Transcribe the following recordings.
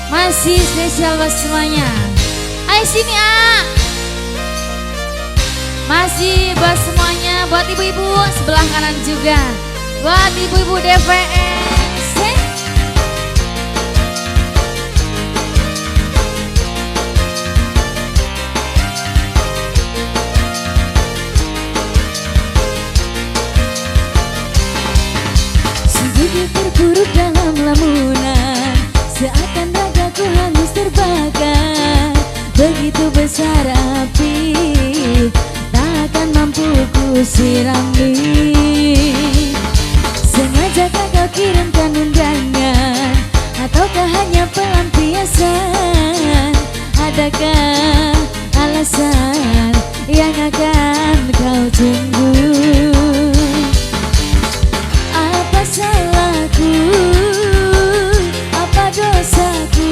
Masih spesial buat semuanya. Ayo sini ah. Masih buat semuanya, buat ibu-ibu sebelah kanan juga. Buat ibu-ibu DPS. Sungguh terpuruk dalam lamunan, seakan dadaku hangus terbakar. Begitu besar api, takkan mampu ku sirami. Sengajakah kau kirimkan undangan, ataukah hanya pelampiasan? Adakah alasan yang akan kau tunggu? Apa salahku, apa dosaku,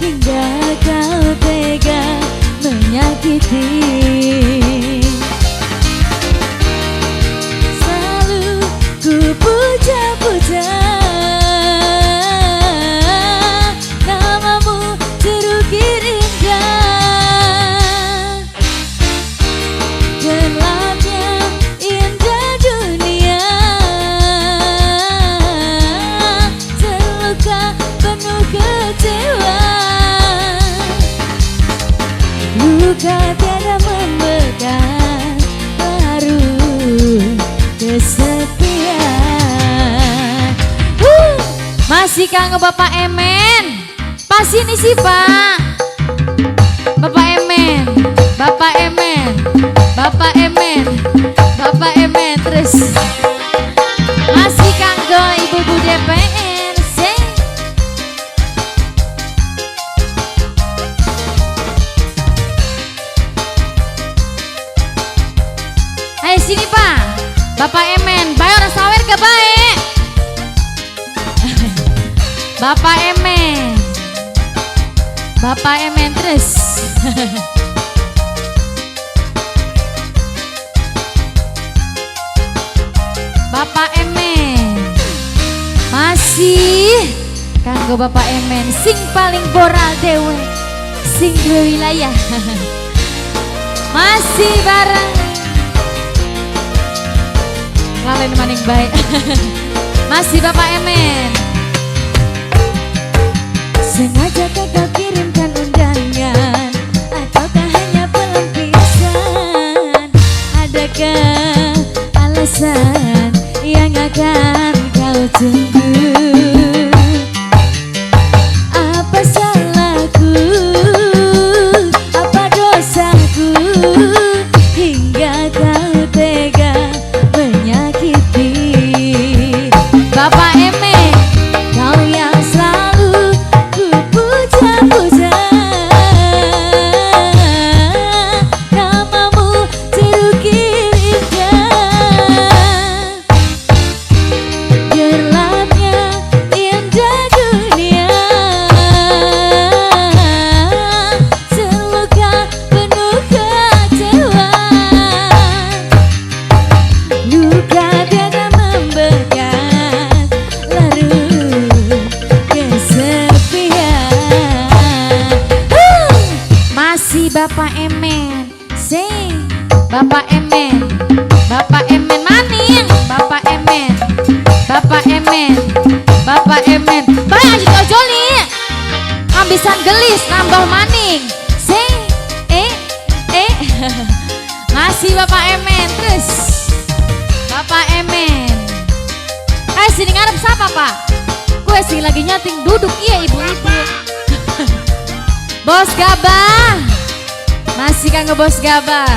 hingga kau tega menyakiti. Selalu ku puja-puja namamu terukir indah. Gelapnya indah dunia, terluka penuh kecewa. Luka tiada membekas, baru kesepian. Masih kanggo Bapak Emen. Pas ini sih Pak. Bapak Emen, Bapak Emen, Bapak Emen, Bapak Emen terus. Masih kanggo ibu-ibu DPS. Ayo sini Pak. Bapak Emen, baik orang sawer gak baik? Bapak Emen, Bapak Emen terus. Bapak Emen masih kanggo Bapak Emen sing paling boral dewe, sing dua wilayah. Masih bareng lalen maning baik. Masih Bapak Emen. Sengajakah kau kirimkan undangan, ataukah hanya pelampiasan? Adakah alasan yang akan kau tunggu? Apa salahku, apa dosaku, hingga kau tega menyakiti. Bapak Emen, Kau yang selalu ku puja-puja namamu terukir indah. Gelapnya indah dunia, terluka penuh kecewa. Luka tiada membekas, larut kesepian. masih Bapak Emen. Sing Bapak Emen, Bapak Emen maning. Bapak Emen, Bapak Emen, Bapak Emen. Baik aja ojoli. Ambisan gelis nambah maning. Sing masih Bapak Emen terus. Bapak Emen. Sini ngarep siapa Pak? Gue sih lagi nyating duduk iya ibu-ibu. Bos Gabah. Masih kanggo Bos Gabah.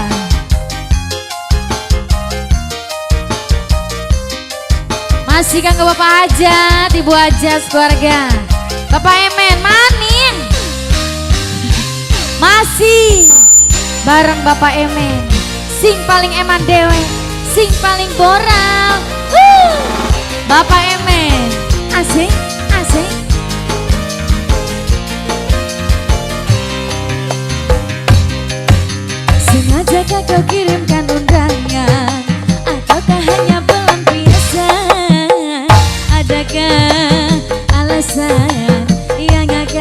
Masih kanggo Bapak Hajat, Ibu Hajat keluarga. Bapak Emen maning. Masih bareng Bapak Emen. Sing paling eman dewe, sing paling boral. Bapak Emen, Asik, asik. Sengajakah kau kirimkan undangan, ataukah hanya pelampiasan? Adakah alasan yang akan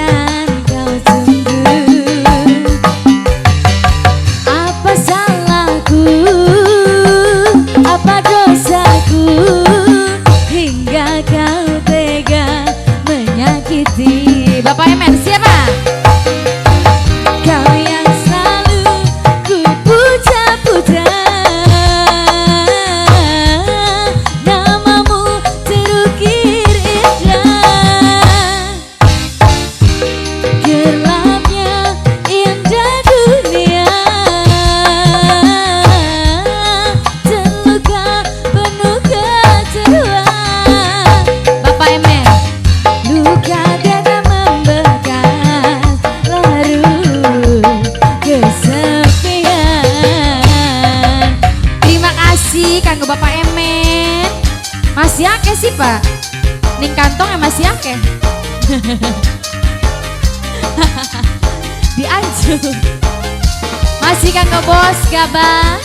kasih kanggo Bapak Emen. Masih akeh sih Pak. Ning kantongnya masih akeh. Dianjur. Masih kanggo Bos Gabah.